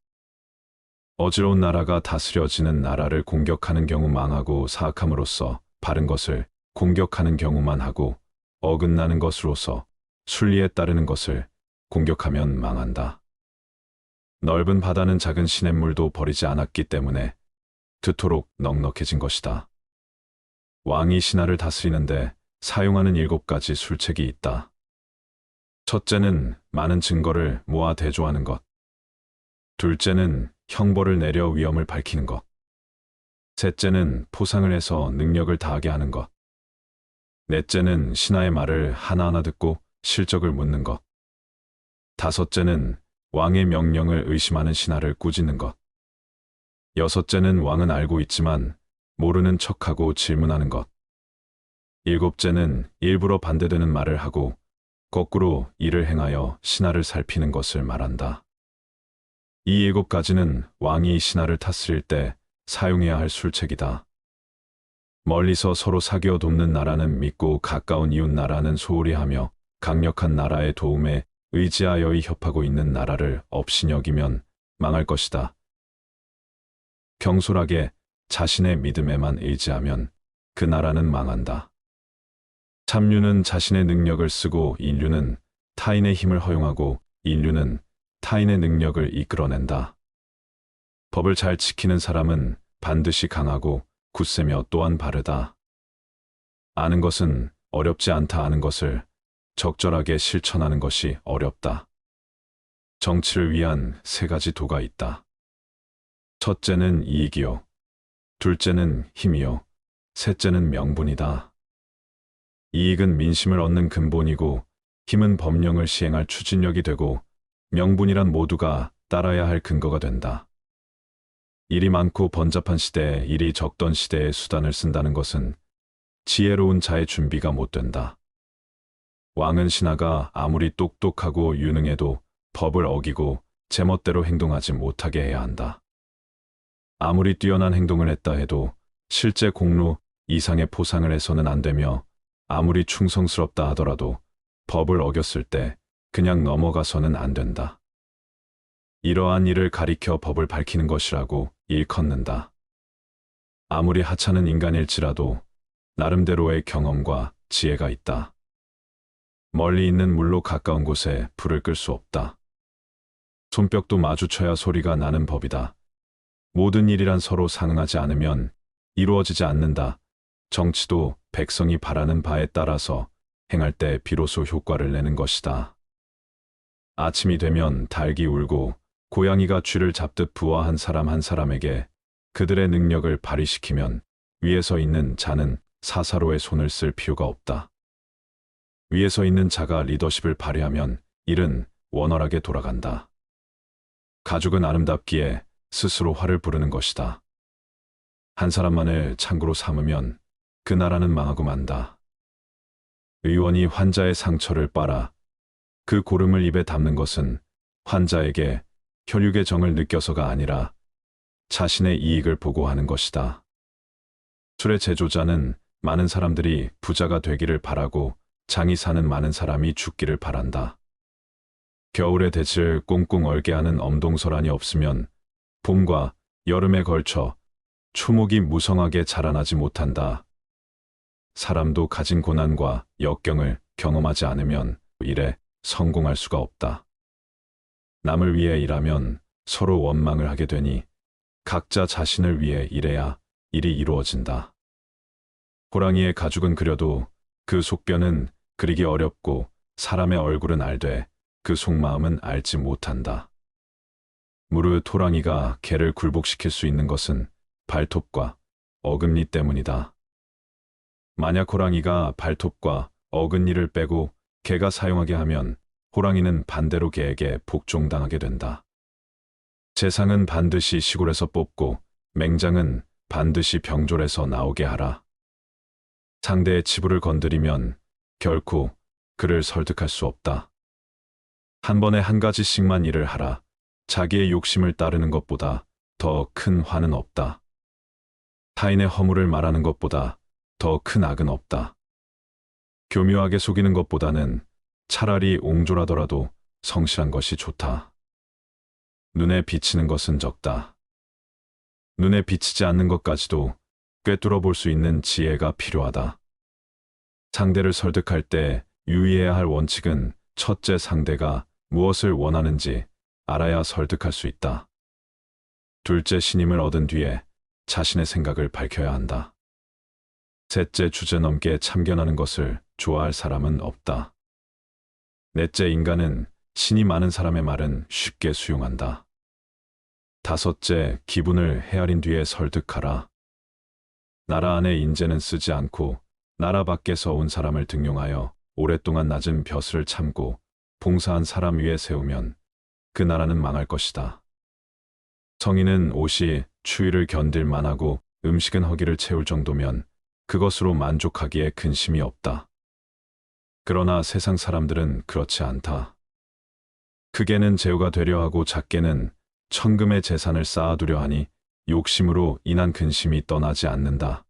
어지러운 나라가 다스려지는 나라를 공격하는 경우 망하고 사악함으로써 바른 것을 공격하는 경우만 하고 어긋나는 것으로서 순리에 따르는 것을 공격하면 망한다. 넓은 바다는 작은 시냇물도 버리지 않았기 때문에 그토록 넉넉해진 것이다. 왕이 신하를 다스리는데 사용하는 7가지 술책이 있다. 첫째는 많은 증거를 모아 대조하는 것. 둘째는 형벌을 내려 위험을 밝히는 것. 셋째는 포상을 해서 능력을 다하게 하는 것. 넷째는 신하의 말을 하나하나 듣고 실적을 묻는 것. 다섯째는 왕의 명령을 의심하는 신하를 꾸짖는 것. 여섯째는 왕은 알고 있지만 모르는 척하고 질문하는 것. 일곱째는 일부러 반대되는 말을 하고 거꾸로 이를 행하여 신하를 살피는 것을 말한다. 이 7가지는 왕이 신하를 다스릴 때 사용해야 할 술책이다. 멀리서 서로 사귀어 돕는 나라는 믿고 가까운 이웃 나라는 소홀히 하며 강력한 나라의 도움에 의지하여이 협하고 있는 나라를 업신여기면 망할 것이다. 경솔하게 자신의 믿음에만 의지하면 그 나라는 망한다. 참류는 자신의 능력을 쓰고 인류는 타인의 힘을 허용하고 인류는 타인의 능력을 이끌어낸다. 법을 잘 지키는 사람은 반드시 강하고 굳세며 또한 바르다. 아는 것은 어렵지 않다. 아는 것을 적절하게 실천하는 것이 어렵다. 정치를 위한 3가지 도가 있다. 첫째는 이익이요. 둘째는 힘이요. 셋째는 명분이다. 이익은 민심을 얻는 근본이고 힘은 법령을 시행할 추진력이 되고 명분이란 모두가 따라야 할 근거가 된다. 일이 많고 번잡한 시대에 일이 적던 시대에 수단을 쓴다는 것은 지혜로운 자의 준비가 못 된다. 왕은 신하가 아무리 똑똑하고 유능해도 법을 어기고 제멋대로 행동하지 못하게 해야 한다. 아무리 뛰어난 행동을 했다 해도 실제 공로 이상의 포상을 해서는 안 되며, 아무리 충성스럽다 하더라도 법을 어겼을 때 그냥 넘어가서는 안 된다. 이러한 일을 가리켜 법을 밝히는 것이라고 일컫는다. 아무리 하찮은 인간일지라도 나름대로의 경험과 지혜가 있다. 멀리 있는 물로 가까운 곳에 불을 끌 수 없다. 손뼉도 마주쳐야 소리가 나는 법이다. 모든 일이란 서로 상응하지 않으면 이루어지지 않는다. 정치도 백성이 바라는 바에 따라서 행할 때 비로소 효과를 내는 것이다. 아침이 되면 닭이 울고 고양이가 쥐를 잡듯 부하 한 사람 한 사람에게 그들의 능력을 발휘시키면 위에서 있는 자는 사사로의 손을 쓸 필요가 없다. 위에서 있는 자가 리더십을 발휘하면 일은 원활하게 돌아간다. 가죽은 아름답기에 스스로 화를 부르는 것이다. 한 사람만을 창구로 삼으면 그 나라는 망하고 만다. 의원이 환자의 상처를 빨아 그 고름을 입에 담는 것은 환자에게 혈육의 정을 느껴서가 아니라 자신의 이익을 보고 하는 것이다. 술의 제조자는 많은 사람들이 부자가 되기를 바라고 장이 사는 많은 사람이 죽기를 바란다. 겨울의 대지를 꽁꽁 얼게 하는 엄동설한이 없으면 봄과 여름에 걸쳐 초목이 무성하게 자라나지 못한다. 사람도 가진 고난과 역경을 경험하지 않으면 일에 성공할 수가 없다. 남을 위해 일하면 서로 원망을 하게 되니 각자 자신을 위해 일해야 일이 이루어진다. 호랑이의 가죽은 그려도 그 속뼈는 그리기 어렵고 사람의 얼굴은 알되 그 속마음은 알지 못한다. 무릇 호랑이가 개를 굴복시킬 수 있는 것은 발톱과 어금니 때문이다. 만약 호랑이가 발톱과 어금니를 빼고 개가 사용하게 하면 호랑이는 반대로 개에게 복종당하게 된다. 재상은 반드시 시골에서 뽑고 맹장은 반드시 병졸에서 나오게 하라. 상대의 치부를 건드리면 결코 그를 설득할 수 없다. 한 번에 한 가지씩만 일을 하라. 자기의 욕심을 따르는 것보다 더 큰 화는 없다. 타인의 허물을 말하는 것보다 더 큰 악은 없다. 교묘하게 속이는 것보다는 차라리 옹졸하더라도 성실한 것이 좋다. 눈에 비치는 것은 적다. 눈에 비치지 않는 것까지도 꿰뚫어 볼 수 있는 지혜가 필요하다. 상대를 설득할 때 유의해야 할 원칙은 첫째, 상대가 무엇을 원하는지 알아야 설득할 수 있다. 둘째, 신임을 얻은 뒤에 자신의 생각을 밝혀야 한다. 셋째, 주제넘게 참견하는 것을 좋아할 사람은 없다. 넷째, 인간은 신이 많은 사람의 말은 쉽게 수용한다. 다섯째, 기분을 헤아린 뒤에 설득하라. 나라 안의 인재는 쓰지 않고 나라 밖에서 온 사람을 등용하여 오랫동안 낮은 벼슬을 참고 봉사한 사람 위에 세우면 그 나라는 망할 것이다. 성인은 옷이 추위를 견딜 만하고 음식은 허기를 채울 정도면 그것으로 만족하기에 근심이 없다. 그러나 세상 사람들은 그렇지 않다. 크게는 제후가 되려 하고 작게는 천금의 재산을 쌓아두려 하니 욕심으로 인한 근심이 떠나지 않는다.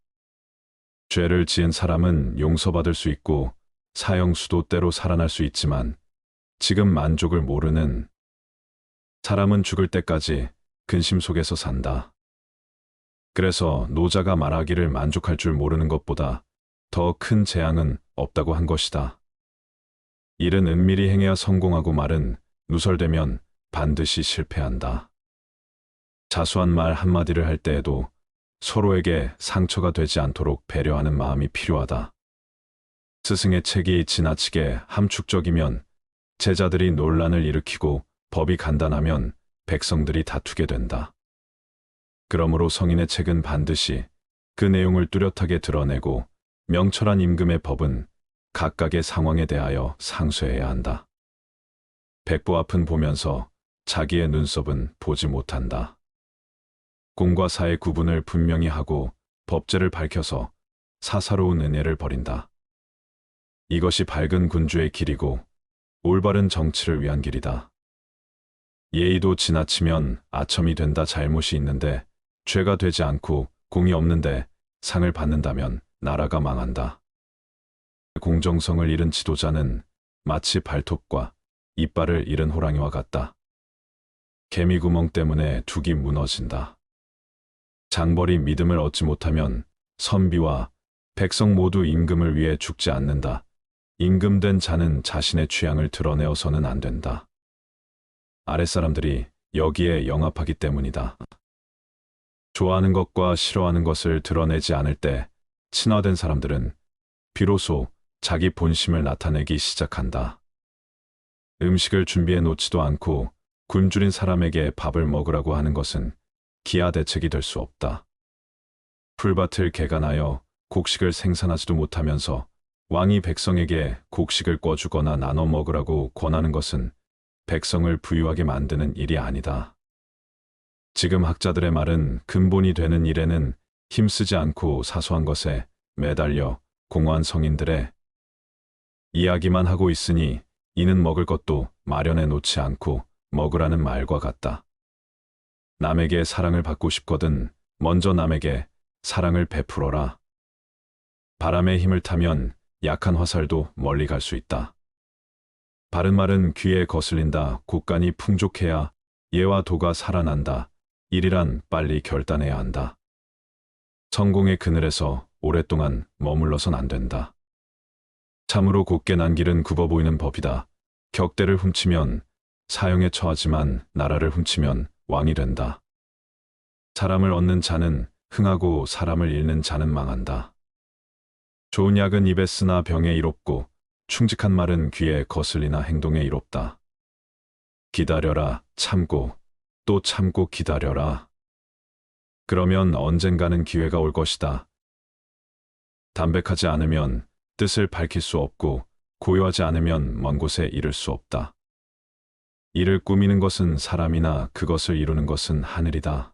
죄를 지은 사람은 용서받을 수 있고 사형수도 때로 살아날 수 있지만 지금 만족을 모르는 사람은 죽을 때까지 근심 속에서 산다. 그래서 노자가 말하기를 만족할 줄 모르는 것보다 더 큰 재앙은 없다고 한 것이다. 일은 은밀히 행해야 성공하고 말은 누설되면 반드시 실패한다. 자수한 말 한마디를 할 때에도 서로에게 상처가 되지 않도록 배려하는 마음이 필요하다. 스승의 책이 지나치게 함축적이면 제자들이 논란을 일으키고 법이 간단하면 백성들이 다투게 된다. 그러므로 성인의 책은 반드시 그 내용을 뚜렷하게 드러내고 명철한 임금의 법은 각각의 상황에 대하여 상쇄해야 한다. 백보 앞은 보면서 자기의 눈썹은 보지 못한다. 공과 사의 구분을 분명히 하고 법제를 밝혀서 사사로운 은혜를 버린다. 이것이 밝은 군주의 길이고 올바른 정치를 위한 길이다. 예의도 지나치면 아첨이 된다. 잘못이 있는데 죄가 되지 않고 공이 없는데 상을 받는다면 나라가 망한다. 공정성을 잃은 지도자는 마치 발톱과 이빨을 잃은 호랑이와 같다. 개미구멍 때문에 둑이 무너진다. 장벌이 믿음을 얻지 못하면 선비와 백성 모두 임금을 위해 죽지 않는다. 임금된 자는 자신의 취향을 드러내어서는 안 된다. 아랫사람들이 여기에 영합하기 때문이다. 좋아하는 것과 싫어하는 것을 드러내지 않을 때 친화된 사람들은 비로소 자기 본심을 나타내기 시작한다. 음식을 준비해 놓지도 않고 굶주린 사람에게 밥을 먹으라고 하는 것은 기아 대책이 될 수 없다. 풀밭을 개간하여 곡식을 생산하지도 못하면서 왕이 백성에게 곡식을 꿔주거나 나눠 먹으라고 권하는 것은 백성을 부유하게 만드는 일이 아니다. 지금 학자들의 말은 근본이 되는 일에는 힘쓰지 않고 사소한 것에 매달려 공허한 성인들의 이야기만 하고 있으니 이는 먹을 것도 마련해 놓지 않고 먹으라는 말과 같다. 남에게 사랑을 받고 싶거든 먼저 남에게 사랑을 베풀어라. 바람의 힘을 타면 약한 화살도 멀리 갈 수 있다. 바른 말은 귀에 거슬린다. 곳간이 풍족해야 예와 도가 살아난다. 일이란 빨리 결단해야 한다. 성공의 그늘에서 오랫동안 머물러선 안 된다. 참으로 곧게 난 길은 굽어 보이는 법이다. 격대를 훔치면 사형에 처하지만 나라를 훔치면 왕이 된다. 사람을 얻는 자는 흥하고 사람을 잃는 자는 망한다. 좋은 약은 입에 쓰나 병에 이롭고 충직한 말은 귀에 거슬리나 행동에 이롭다. 기다려라, 참고, 또 참고 기다려라. 그러면 언젠가는 기회가 올 것이다. 담백하지 않으면 뜻을 밝힐 수 없고 고요하지 않으면 먼 곳에 이를 수 없다. 이를 꾸미는 것은 사람이나 그것을 이루는 것은 하늘이다.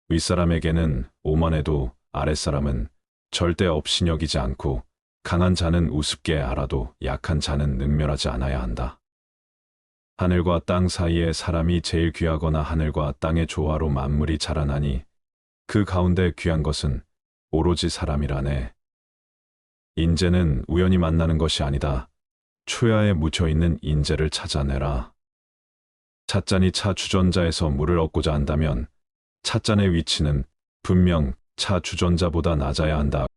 윗사람에게는 오만해도 아랫사람은 절대 없이 여기지 않고 강한 자는 우습게 알아도 약한 자는 능멸하지 않아야 한다. 하늘과 땅 사이에 사람이 제일 귀하거나 하늘과 땅의 조화로 만물이 자라나니 그 가운데 귀한 것은 오로지 사람이라네. 인재는 우연히 만나는 것이 아니다. 초야에 묻혀있는 인재를 찾아내라. 찻잔이 차 주전자에서 물을 얻고자 한다면 찻잔의 위치는 분명 차 주전자보다 낮아야 한다.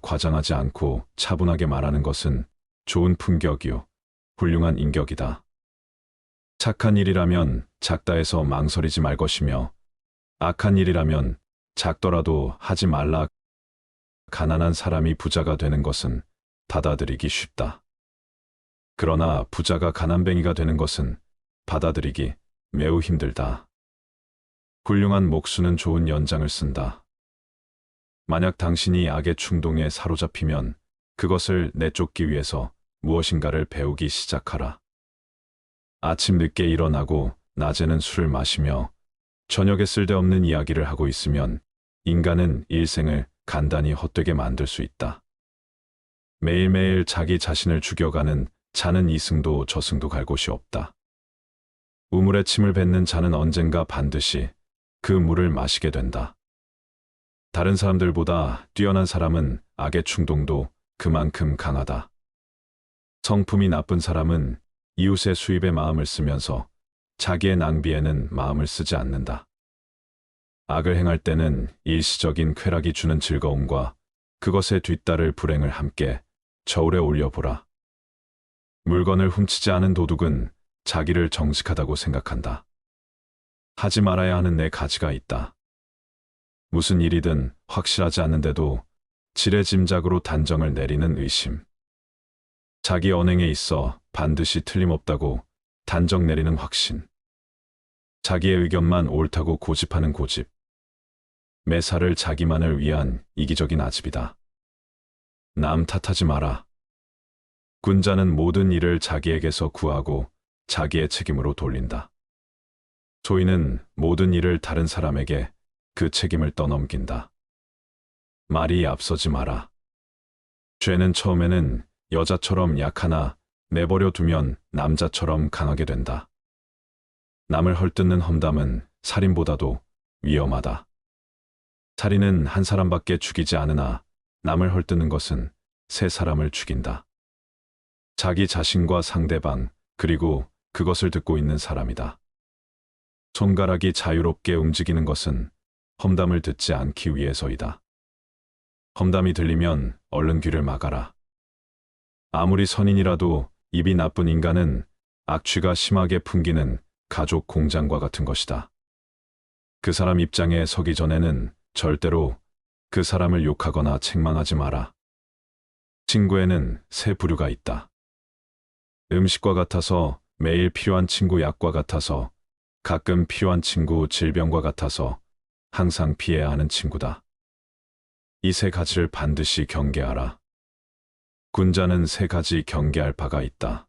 과장하지 않고 차분하게 말하는 것은 좋은 품격이요, 훌륭한 인격이다. 착한 일이라면 작다 해서 망설이지 말 것이며 악한 일이라면 작더라도 하지 말라. 가난한 사람이 부자가 되는 것은 받아들이기 쉽다. 그러나 부자가 가난뱅이가 되는 것은 받아들이기 매우 힘들다. 훌륭한 목수는 좋은 연장을 쓴다. 만약 당신이 악의 충동에 사로잡히면 그것을 내쫓기 위해서 무엇인가를 배우기 시작하라. 아침 늦게 일어나고 낮에는 술을 마시며 저녁에 쓸데없는 이야기를 하고 있으면 인간은 일생을 간단히 헛되게 만들 수 있다. 매일매일 자기 자신을 죽여가는 자는 이승도 저승도 갈 곳이 없다. 우물에 침을 뱉는 자는 언젠가 반드시 그 물을 마시게 된다. 다른 사람들보다 뛰어난 사람은 악의 충동도 그만큼 강하다. 성품이 나쁜 사람은 이웃의 수입에 마음을 쓰면서 자기의 낭비에는 마음을 쓰지 않는다. 악을 행할 때는 일시적인 쾌락이 주는 즐거움과 그것에 뒤따를 불행을 함께 저울에 올려보라. 물건을 훔치지 않은 도둑은 자기를 정직하다고 생각한다. 하지 말아야 하는 네 가지가 있다. 무슨 일이든 확실하지 않는데도 지레짐작으로 단정을 내리는 의심. 자기 언행에 있어 반드시 틀림없다고 단정 내리는 확신. 자기의 의견만 옳다고 고집하는 고집. 매사를 자기만을 위한 이기적인 아집이다. 남 탓하지 마라. 군자는 모든 일을 자기에게서 구하고 자기의 책임으로 돌린다. 소인은 모든 일을 다른 사람에게 그 책임을 떠넘긴다. 말이 앞서지 마라. 죄는 처음에는 여자처럼 약하나 내버려 두면 남자처럼 강하게 된다. 남을 헐뜯는 험담은 살인보다도 위험하다. 살인은 한 사람밖에 죽이지 않으나 남을 헐뜯는 것은 세 사람을 죽인다. 자기 자신과 상대방, 그리고 그것을 듣고 있는 사람이다. 손가락이 자유롭게 움직이는 것은 험담을 듣지 않기 위해서이다. 험담이 들리면 얼른 귀를 막아라. 아무리 선인이라도 입이 나쁜 인간은 악취가 심하게 풍기는 가족 공장과 같은 것이다. 그 사람 입장에 서기 전에는 절대로 그 사람을 욕하거나 책망하지 마라. 친구에는 세 부류가 있다. 음식과 같아서 매일 필요한 친구, 약과 같아서 가끔 필요한 친구, 질병과 같아서 항상 피해야 하는 친구다. 이 세 가지를 반드시 경계하라. 군자는 세 가지 경계할 바가 있다.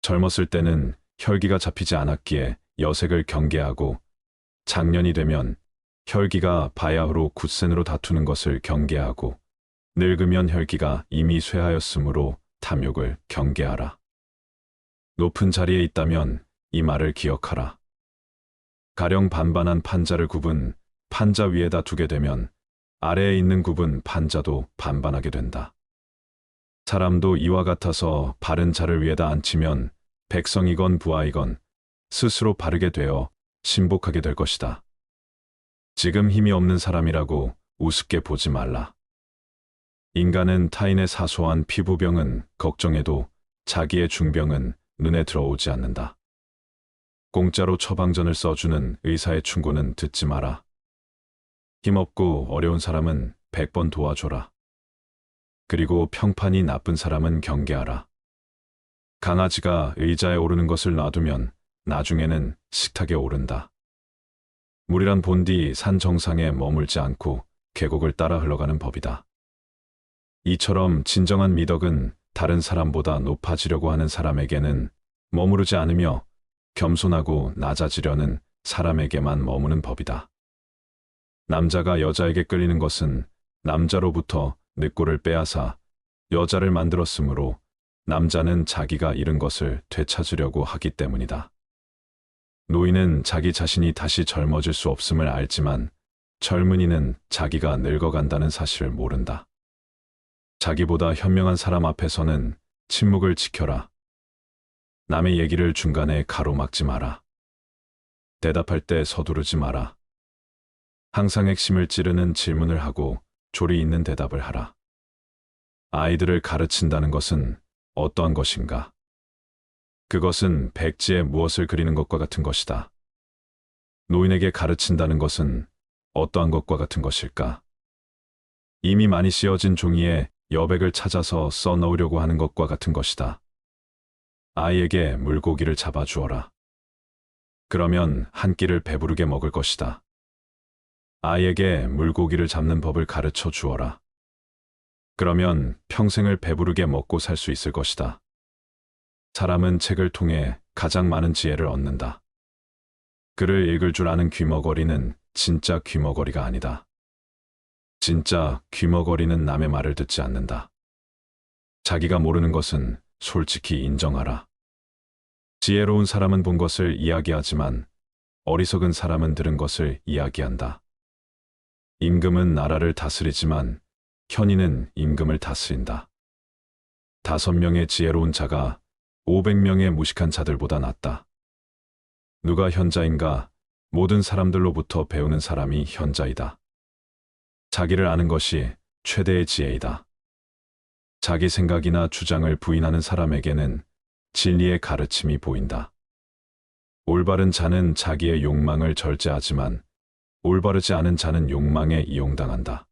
젊었을 때는 혈기가 잡히지 않았기에 여색을 경계하고, 장년이 되면 혈기가 바야흐로 굳센으로 다투는 것을 경계하고, 늙으면 혈기가 이미 쇠하였으므로 탐욕을 경계하라. 높은 자리에 있다면 이 말을 기억하라. 가령 반반한 판자를 굽은 판자 위에다 두게 되면 아래에 있는 굽은 판자도 반반하게 된다. 사람도 이와 같아서 바른 자를 위에다 앉히면 백성이건 부하이건 스스로 바르게 되어 신복하게 될 것이다. 지금 힘이 없는 사람이라고 우습게 보지 말라. 인간은 타인의 사소한 피부병은 걱정해도 자기의 중병은 눈에 들어오지 않는다. 공짜로 처방전을 써주는 의사의 충고는 듣지 마라. 힘없고 어려운 사람은 100번 도와줘라. 그리고 평판이 나쁜 사람은 경계하라. 강아지가 의자에 오르는 것을 놔두면 나중에는 식탁에 오른다. 물이란 본디 산 정상에 머물지 않고 계곡을 따라 흘러가는 법이다. 이처럼 진정한 미덕은 다른 사람보다 높아지려고 하는 사람에게는 머무르지 않으며 겸손하고 낮아지려는 사람에게만 머무는 법이다. 남자가 여자에게 끌리는 것은 남자로부터 늑골을 빼앗아 여자를 만들었으므로 남자는 자기가 잃은 것을 되찾으려고 하기 때문이다. 노인은 자기 자신이 다시 젊어질 수 없음을 알지만 젊은이는 자기가 늙어간다는 사실을 모른다. 자기보다 현명한 사람 앞에서는 침묵을 지켜라. 남의 얘기를 중간에 가로막지 마라. 대답할 때 서두르지 마라. 항상 핵심을 찌르는 질문을 하고 조리 있는 대답을 하라. 아이들을 가르친다는 것은 어떠한 것인가? 그것은 백지에 무엇을 그리는 것과 같은 것이다. 노인에게 가르친다는 것은 어떠한 것과 같은 것일까? 이미 많이 씌어진 종이에 여백을 찾아서 써넣으려고 하는 것과 같은 것이다. 아이에게 물고기를 잡아주어라. 그러면 한 끼를 배부르게 먹을 것이다. 아이에게 물고기를 잡는 법을 가르쳐 주어라. 그러면 평생을 배부르게 먹고 살 수 있을 것이다. 사람은 책을 통해 가장 많은 지혜를 얻는다. 글을 읽을 줄 아는 귀머거리는 진짜 귀머거리가 아니다. 진짜 귀머거리는 남의 말을 듣지 않는다. 자기가 모르는 것은 솔직히 인정하라. 지혜로운 사람은 본 것을 이야기하지만 어리석은 사람은 들은 것을 이야기한다. 임금은 나라를 다스리지만 현인은 임금을 다스린다. 5명의 지혜로운 자가 500명의 무식한 자들보다 낫다. 누가 현자인가? 모든 사람들로부터 배우는 사람이 현자이다. 자기를 아는 것이 최대의 지혜이다. 자기 생각이나 주장을 부인하는 사람에게는 진리의 가르침이 보인다. 올바른 자는 자기의 욕망을 절제하지만 올바르지 않은 자는 욕망에 이용당한다.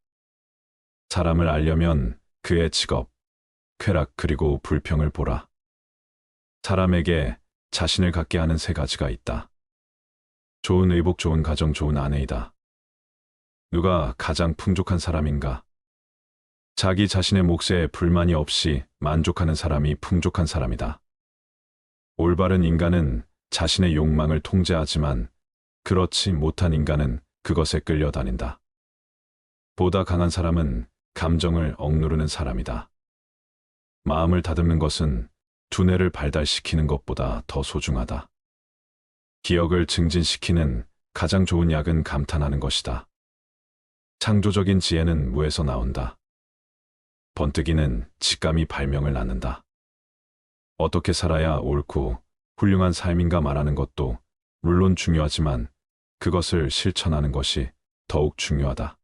사람을 알려면 그의 직업, 쾌락 그리고 불평을 보라. 사람에게 자신을 갖게 하는 3가지가 있다. 좋은 의복, 좋은 가정, 좋은 아내이다. 누가 가장 풍족한 사람인가? 자기 자신의 몫에 불만이 없이 만족하는 사람이 풍족한 사람이다. 올바른 인간은 자신의 욕망을 통제하지만 그렇지 못한 인간은 그것에 끌려다닌다. 보다 강한 사람은 감정을 억누르는 사람이다. 마음을 다듬는 것은 두뇌를 발달시키는 것보다 더 소중하다. 기억을 증진시키는 가장 좋은 약은 감탄하는 것이다. 창조적인 지혜는 무에서 나온다. 번뜩이는 직감이 발명을 낳는다. 어떻게 살아야 옳고 훌륭한 삶인가 말하는 것도 물론 중요하지만 그것을 실천하는 것이 더욱 중요하다.